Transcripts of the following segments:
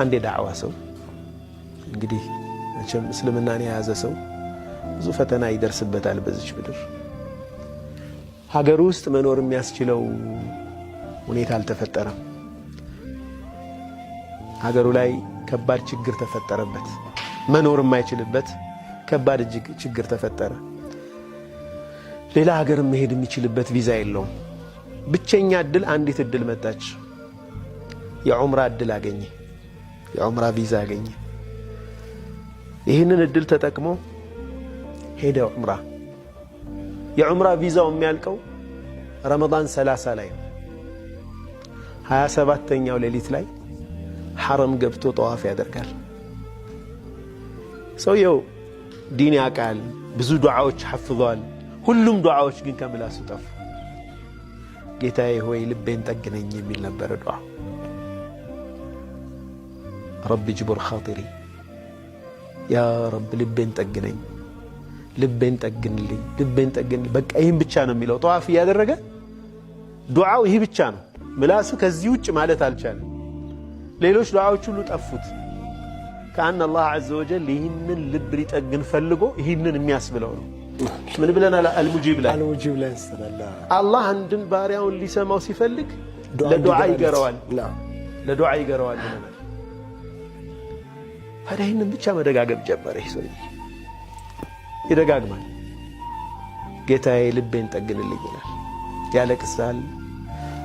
አንድ የዳዕዋ ሰው እንግዲህ መቼም እስልምናን የያዘ ሰው ብዙ ፈተና ይደርስበታል በዚች ምድር። ሀገር ውስጥ መኖር የሚያስችለው ሁኔታ አልተፈጠረም። ሀገሩ ላይ ከባድ ችግር ተፈጠረበት። መኖር የማይችልበት ከባድ ችግር ተፈጠረ። ሌላ ሀገር መሄድ የሚችልበት ቪዛ የለውም። ብቸኛ እድል አንዲት እድል መጣች። የዑምራ እድል አገኘ። የዑምራ ቪዛ አገኘ። ይህንን እድል ተጠቅሞ ሄደ ዑምራ። የዑምራ ቪዛው የሚያልቀው ረመዳን 30 ላይ ነው። 27ኛው ሌሊት ላይ ሐረም ገብቶ ጠዋፍ ያደርጋል። ሰውየው ዲን ያውቃል፣ ብዙ ዱዓዎች ሐፍዟል። ሁሉም ዱዓዎች ግን ከምላሱ ጠፉ። ጌታዬ ሆይ ልቤን ጠግነኝ የሚል ነበረ ዱዓ። ረቢ ጅቡር ኻጢሪ፣ ያ ረብ ልቤን ጠግነኝ፣ ልቤን ጠግንልኝ፣ ልቤን ጠግንልኝ። በቃ ይህን ብቻ ነው የሚለው ጠዋፍ እያደረገ ዱዓው ይህ ብቻ ነው። ምላሱ ከዚህ ውጭ ማለት አልቻለም። ሌሎች ዱዓዎች ሁሉ ጠፉት። ከአን አላህ ዐዘ ወጀል ይህንን ልብ ሊጠግን ፈልጎ ይህንን የሚያስብለው ነው። ምን ብለናል? አልሙጂብ ላይ አላህ አንድን ባሪያውን ሊሰማው ሲፈልግ ለዱዓ ይገረዋል፣ ለዱዓ ይገረዋል ብለናል። ታዲያ ይህንን ብቻ መደጋገም ጀመረ። ይህ ሰው ይደጋግማል። ጌታዬ ልቤን ጠግንልኝ ይላል፣ ያለቅሳል።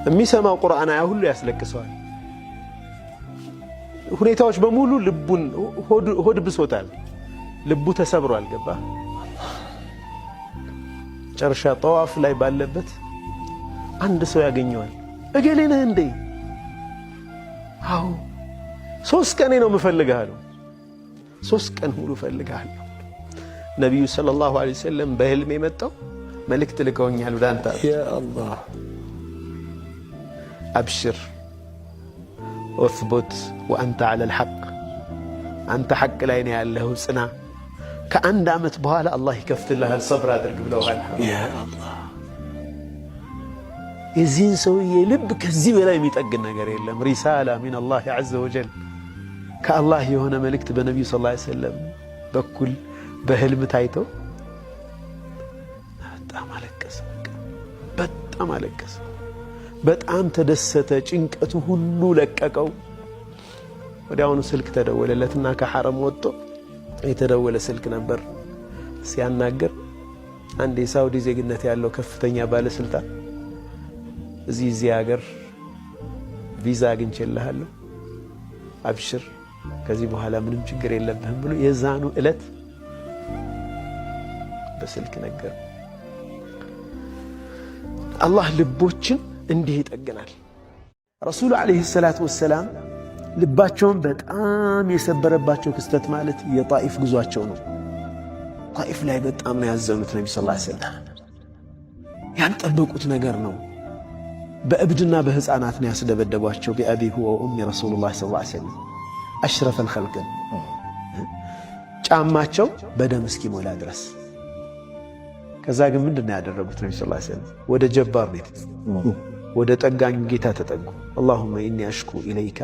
የሚሰማው ቁርአን አያ ሁሉ ያስለቅሰዋል። ሁኔታዎች በሙሉ ልቡን ሆድ ብሶታል። ልቡ ተሰብሯል። ገባ ጨርሻ ጠዋፍ ላይ ባለበት አንድ ሰው ያገኘዋል። እገሌ ነህ እንዴ? አዎ 3 ቀኔ ነው የምፈልግህ አለው። 3 ቀን ሙሉ እፈልግሃለሁ። ነቢዩ ሰለላሁ ዐለይሂ ወሰለም በህልም የመጣው መልእክት ልከውኛል ወደ አንተ። ያ አላህ አብሽር ወስቡት ወአንተ ዐለል ሐቅ፣ አንተ ሐቅ ላይ ነው ያለኸው፣ ጽና። ከአንድ ዓመት በኋላ አላህ ይከፍትልሃል፣ ሰብር አድርግ ብለዋል። ያ አላህ የዚህን ሰውዬ ልብ ከዚህ በላይ የሚጠግን ነገር የለም። ሪሳላ ሚን አላህ ዐዘ ወጀል፣ ከአላህ የሆነ መልእክት በነቢዩ ሰለላሁ ዐለይሂ ወሰለም በኩል በህልም ታይተው በጣም አለቀሰ። በጣም አለቀሰ። በጣም ተደሰተ። ጭንቀቱ ሁሉ ለቀቀው። ወዲያውኑ ስልክ ተደወለለትና ከሐረም ወጥቶ የተደወለ ስልክ ነበር። ሲያናገር አንድ የሳውዲ ዜግነት ያለው ከፍተኛ ባለስልጣን እዚህ ሀገር ቪዛ አግኝቼልሃለሁ፣ አብሽር፣ ከዚህ በኋላ ምንም ችግር የለብህም ብሎ የዛኑ ዕለት በስልክ ነገር። አላህ ልቦችን እንዲህ ይጠግናል። ረሱሉ ዓለይሂ ሰላቱ ወሰላም ልባቸውን በጣም የሰበረባቸው ክስተት ማለት የጣኢፍ ጉዟቸው ነው። ጣኢፍ ላይ በጣም ነው ያዘኑት ነቢ ሰለላሁ ዐለይሂ ወሰለም። ያልጠበቁት ነገር ነው። በእብድና በሕፃናት ነው ያስደበደቧቸው። ቢአቢሁ ወኡሚ ረሱሉላህ ሰለላሁ ዐለይሂ ወሰለም አሽረፈል ኸልቅ። ጫማቸው በደም እስኪሞላ ድረስ። ከዛ ግን ምንድን ነው ያደረጉት ነቢ ሰለላሁ ዐለይሂ ወሰለም? ወደ ጀባር ነው ወደ ጠጋኙ ጌታ ተጠጉ። አላሁመ ኢኒ አሽኩ ኢለይከ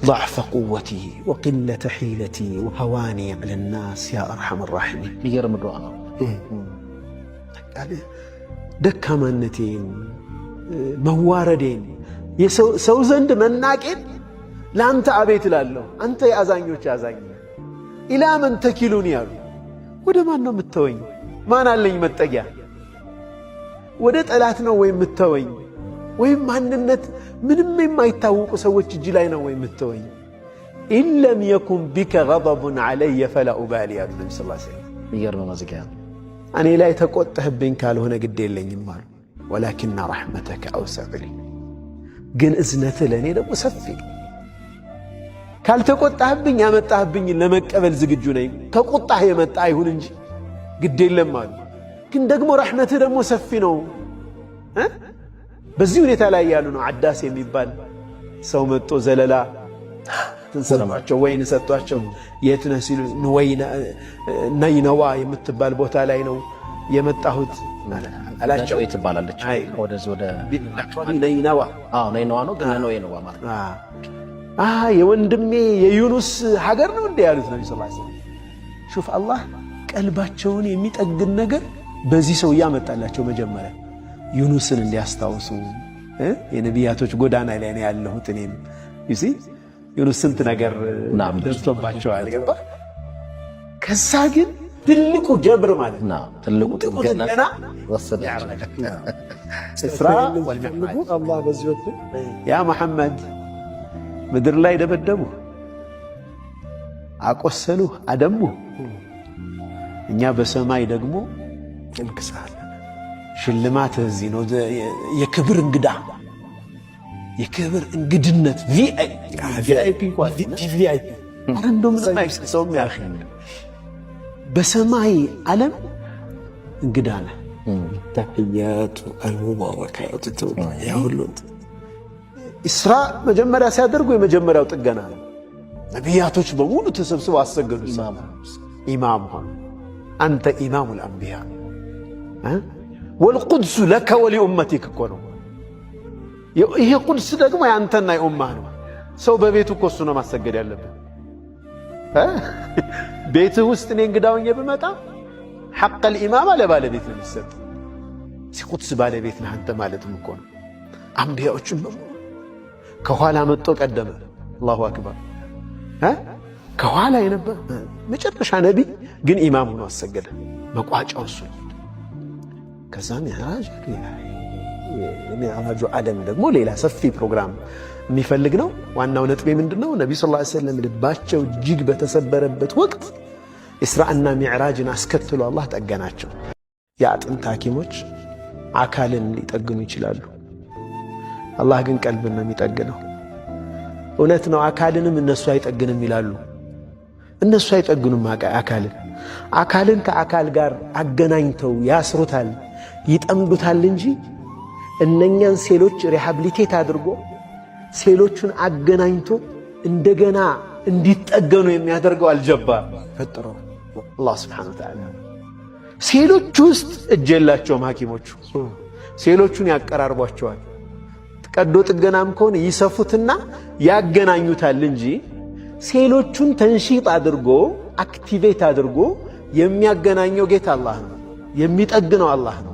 ضعف قوتي وقلة حيلتي وهواني على الناس يا أرحم الراحمين. يجرم الرؤى ደካማነቴን መዋረዴን የሰው ዘንድ መናቄን ለአንተ አቤት እላለሁ። አንተ የአዛኞች አዛኝ ኢላ መን ተኪሉኒ ያሉ፣ ወደ ማን ነው የምትተወኝ? ማን አለኝ መጠጊያ? ወደ ጠላት ነው ወይ የምትተወኝ? ወይም ማንነት ምንም የማይታወቁ ሰዎች እጅ ላይ ነው ወይ የምትተወኝ? ኢለም የኩን ቢከ ገضቡን ዐለየ ፈላ ኡባሊ ያሉ ነቢ ስ ሰለም። እኔ ላይ ተቆጠህብኝ ካልሆነ ግድ የለኝም አሉ። ወላኪና ረሕመተከ አውሰዕ ሊ፣ ግን እዝነትህ ለእኔ ደግሞ ሰፊ። ካልተቆጣህብኝ ያመጣህብኝን ለመቀበል ዝግጁ ነኝ። ከቁጣህ የመጣ አይሁን እንጂ ግድ የለም አሉ። ግን ደግሞ ረሕመትህ ደግሞ ሰፊ ነው። በዚህ ሁኔታ ላይ ያሉ ነው። አዳስ የሚባል ሰው መጥቶ ዘለላ ተንሰማቸው ወይን ሰጧቸው። የት ነህ ሲሉ ነይነዋ የምትባል ቦታ ላይ ነው የመጣሁት አላቸው። ትባላለች ወደ ነይነዋ። ነይነዋ ነው ግን ነው የነዋ ማለት የወንድሜ የዩኑስ ሀገር ነው እንዴ ያሉት ነብዩ ሰለላሁ ዐለይሂ ወሰለም። ሹፍ አላህ ቀልባቸውን የሚጠግን ነገር በዚህ ሰው ያመጣላቸው። መጀመሪያ ዩኑስን እንዲያስታውሱ የነቢያቶች ጎዳና ላይ ነው ያለሁት እኔም ይሲ ዩኑስ ስንት ነገር ደርሶባቸዋል። ገባ። ከዛ ግን ትልቁ ጀብር ማለት ነው ትልቁ ጥገና ወሰደ እስራ ወልሚዕራጅ። አላህ በዚህ ወቅት ያ መሐመድ ምድር ላይ ደበደቡ፣ አቆሰሉ፣ አደሙ። እኛ በሰማይ ደግሞ እንክሳለን። ሽልማት እዚህ ነው። የክብር እንግዳ የክብር እንግድነት ቪአይፒ ሰው በሰማይ ዓለም እንግዳ ነህ። ተሕያቱ አልሙባረካቱ ያሁሉት ኢስራ መጀመሪያ ሲያደርጉ የመጀመሪያው ጥገና ነው። ነቢያቶች በሙሉ ተሰብስበው አሰገዱ። ኢማም ሆነ። አንተ ኢማሙል አንቢያ ወልቁድሱ ለከ ወሊኡመቲክ እኮ ነው። ይሄ ቁድስ ደግሞ ያንተና የኡማህ ነው። ሰው በቤቱ እኮ እሱ ነው ማሰገድ ያለብን። ቤትህ ውስጥ እኔ እንግዳውኝ ብመጣ ሐቀል ኢማማ ለባለቤት ነው የሚሰጥ። ሲቁድስ ባለቤት ነህ አንተ ማለትም እኮ ነው። አንቢያዎችን በሙሉ ከኋላ መጥቶ ቀደመ። አላሁ አክበር። ከኋላ የነበር መጨረሻ ነቢይ ግን ኢማም ሆኖ አሰገደ። መቋጫው እሱ። ከዛ ሚዕራጁ ዓለም ደግሞ ሌላ ሰፊ ፕሮግራም የሚፈልግ ነው። ዋናው ነጥቤ ምንድነው? ነቢዩ ሰለላሁ ዐለይሂ ወሰለም ልባቸው እጅግ በተሰበረበት ወቅት ኢስራእና ሚዕራጅን አስከትሎ አላህ ጠገናቸው። የአጥንት ሐኪሞች አካልን ሊጠግኑ ይችላሉ። አላህ ግን ቀልብን ነው የሚጠግነው። እውነት ነው። አካልንም እነሱ አይጠግንም ይላሉ። እነሱ አይጠግኑም አካልን። አካልን ከአካል ጋር አገናኝተው ያስሩታል፣ ይጠምዱታል እንጂ እነኛን ሴሎች ሪሃብሊቴት አድርጎ ሴሎቹን አገናኝቶ እንደገና እንዲጠገኑ የሚያደርገው አልጀባር ፈጥረው አላህ ሱብሓነሁ ወተዓላ። ሴሎቹ ውስጥ እጅ የላቸውም ሐኪሞቹ። ሴሎቹን ያቀራርቧቸዋል። ቀዶ ጥገናም ከሆነ ይሰፉትና ያገናኙታል እንጂ ሴሎቹን ተንሺጥ አድርጎ አክቲቬት አድርጎ የሚያገናኘው ጌታ አላህ ነው። የሚጠግነው አላህ ነው።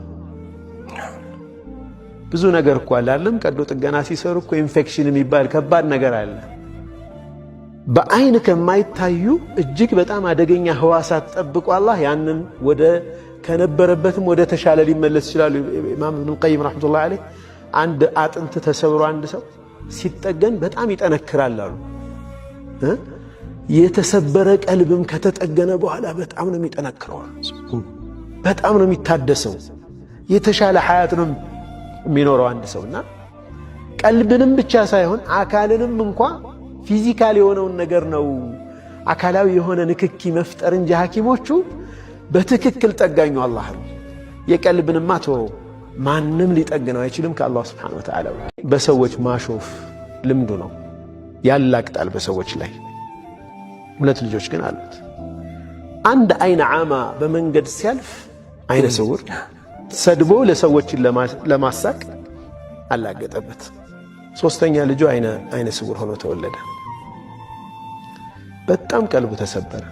ብዙ ነገር እኮ አላለም። ቀዶ ጥገና ሲሰሩ እኮ ኢንፌክሽን የሚባል ከባድ ነገር አለ። በአይን ከማይታዩ እጅግ በጣም አደገኛ ህዋሳት ጠብቆ አላህ ያንን ወደ ከነበረበትም ወደ ተሻለ ሊመለስ ይችላል። ኢማም ኢብኑል ቀይም ረሕመቱላሂ ዐለይህ አንድ አጥንት ተሰብሮ አንድ ሰው ሲጠገን በጣም ይጠነክራል አሉ። የተሰበረ ቀልብም ከተጠገነ በኋላ በጣም ነው የሚጠነክረው፣ በጣም ነው የሚታደሰው፣ የተሻለ ሐያት ነው የሚኖረው አንድ ሰውና ቀልብንም ብቻ ሳይሆን አካልንም እንኳ ፊዚካል የሆነውን ነገር ነው አካላዊ የሆነ ንክኪ መፍጠር እንጂ ሐኪሞቹ በትክክል ጠጋኙ አላህ ነው። የቀልብንማ ተወው ማንም ሊጠግነው አይችልም ከአላህ ሱብሓነሁ ወተዓላ። በሰዎች ማሾፍ ልምዱ ነው፣ ያላቅጣል በሰዎች ላይ። ሁለት ልጆች ግን አሉት። አንድ አይነ ዓማ በመንገድ ሲያልፍ አይነ ስውር ሰድቦ ለሰዎችን ለማሳቅ አላገጠበት። ሶስተኛ ልጁ አይነ ስውር ሆኖ ተወለደ። በጣም ቀልቡ ተሰበረ።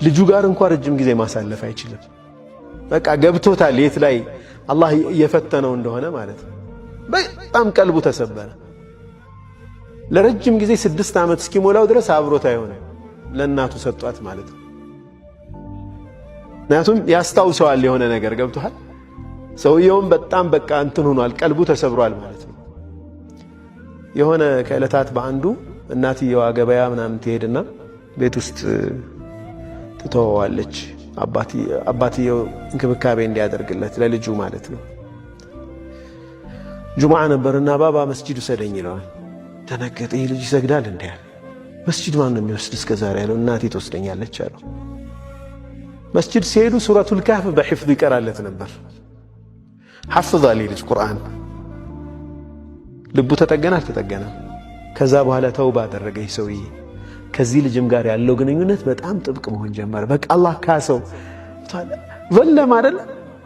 ልጁ ጋር እንኳን ረጅም ጊዜ ማሳለፍ አይችልም። በቃ ገብቶታል የት ላይ አላህ እየፈተነው እንደሆነ ማለት ነው። በጣም ቀልቡ ተሰበረ። ለረጅም ጊዜ 6 ዓመት እስኪሞላው ድረስ አብሮት አይሆንም። ለእናቱ ሰጧት ማለት ነው። ምክንያቱም ያስታውሰዋል የሆነ ነገር ገብቶሃል። ሰውየውም በጣም በቃ እንትን ሆኗል፣ ቀልቡ ተሰብሯል ማለት ነው። የሆነ ከዕለታት በአንዱ እናትየዋ ገበያ ምናምን ትሄድና ቤት ውስጥ ትተወዋለች። አባትየው እንክብካቤ እንዲያደርግለት ለልጁ ማለት ነው። ጁምዓ ነበርና ባባ መስጂድ ውሰደኝ ይለዋል። ተነገጠ። ይህ ልጅ ይሰግዳል እንዴ? መስጂድ ማን ነው የሚወስድ እስከ ዛሬ ያለው? እናቴ ትወስደኛለች አለው። መስጂድ ሲሄዱ ሱረቱል ካህፍ በሒፍዝ ይቀራለት ነበር። ሐፍዛል ልጅ ቁርአን። ልቡ ተጠገና አልተጠገናም? ከዛ በኋላ ተውባ አደረገ ይህ ሰውዬ። ከዚህ ልጅም ጋር ያለው ግንኙነት በጣም ጥብቅ መሆን ጀመረ። በቃ አላህ ካሰው ዘለም አይደል?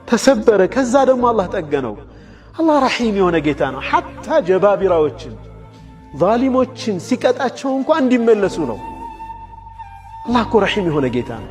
ተሰበረ። ከዛ ደግሞ አላህ ጠገነው። አላህ ረሒም የሆነ ጌታ ነው። ሐታ ጀባቢራዎችን ዛሊሞችን ሲቀጣቸው እንኳን እንዲመለሱ ነው። አላህ እኮ ረሒም የሆነ ጌታ ነው።